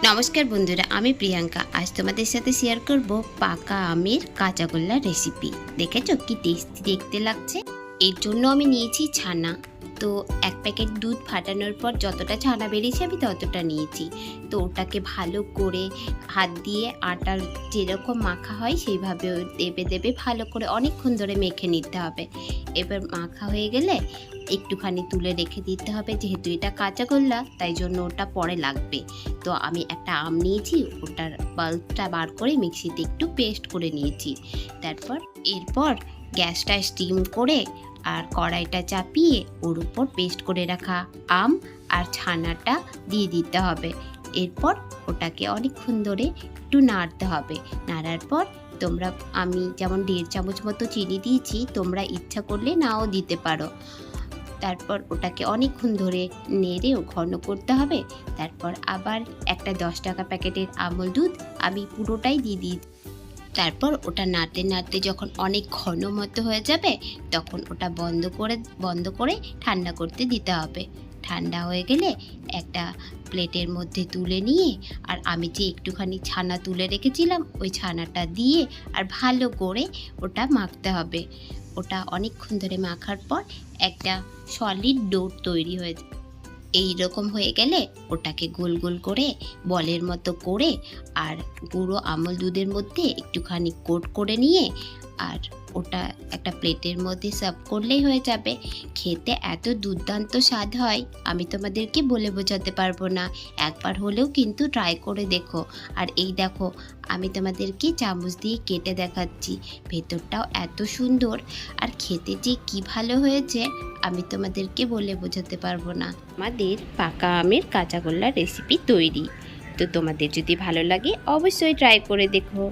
নমস্কার বন্ধুরা, আমি প্রিয়াঙ্কা। আজ তোমাদের সাথে শেয়ার করব পাকা আমের কাঁচাগোল্লা রেসিপি। দেখেছো কি টেস্টি দেখতে লাগছে। এর জন্য আমি নিয়েছি ছানা। তো এক প্যাকেট দুধ ফাটানোর পর যতটা ছানা বেরিয়েছে আমি ততটা নিয়েছি। তো ওটাকে ভালো করে হাত দিয়ে আটার যেরকম মাখা হয় সেইভাবে দেবে দেবে ভালো করে অনেকক্ষণ ধরে মেখে নিতে হবে। এবার মাখা হয়ে গেলে একটুখানি তুলে রেখে দিতে হবে, যেহেতু এটা কাঁচাগোল্লা তাই জন্য ওটা পরে লাগবে। তো আমি একটা আম নিয়েছি, ওটার পাল্পটা বার করে মিক্সিতে একটু পেস্ট করে নিয়েছি। এরপর গ্যাসটা স্টিম করে আর কড়াইটা চাপিয়ে ওর উপর পেস্ট করে রাখা আম আর ছানাটা দিয়ে দিতে হবে। এরপর ওটাকে অনেকক্ষণ ধরে একটু নাড়তে হবে। নাড়ার পর আমি যেমন 1.5 চামচ মতো চিনি দিয়েছি, তোমরা ইচ্ছা করলে নাও দিতে পারো। তারপর ওটাকে অনেকক্ষণ ধরে নেড়ে ঘন করতে হবে। তারপর আবার একটা 10 টাকা প্যাকেটের আমল দুধ আমি পুরোটাই দিয়ে দিই। তারপর ওটা নাড়তে নাড়তে যখন অনেক ঘন মতো হয়ে যাবে তখন ওটা বন্ধ করে ঠান্ডা করতে দিতে হবে। ঠান্ডা হয়ে গেলে একটা প্লেটের মধ্যে তুলে নিয়ে আর আমি যে একটুখানি ছানা তুলে রেখেছিলাম ওই ছানাটা দিয়ে আর ভালো করে ওটা মাখতে হবে। ওটা অনেকক্ষণ ধরে মাখার পর একটা সলিড ডো তৈরি হয়ে যায়। এই রকম হয়ে গেলে ওটাকে গোল গোল করে বলের মতো করে আর গুঁড়ো আমল দুধের মধ্যে একটুখানি কোট করে নিয়ে আর ওটা একটা প্লেটের মধ্যে সার্ভ করলেই হয়ে যাবে। খেতে এত দুর্দান্ত স্বাদ হয়, আমি তোমাদেরকে বলে বোঝাতে পারবো না। একবার হলেও কিন্তু ট্রাই করে দেখো। আর এই দেখো, আমি তোমাদেরকে চামচ দিয়ে কেটে দেখাচ্ছি, ভেতরটাও এত সুন্দর আর খেতে যে কি ভালো হয়েছে আমি তোমাদেরকে বলে বোঝাতে পারবো না। আমাদের পাকা আমের কাঁচাগোল্লা রেসিপি তৈরি। তো তোমাদের যদি ভালো লাগে অবশ্যই ট্রাই করে দেখো।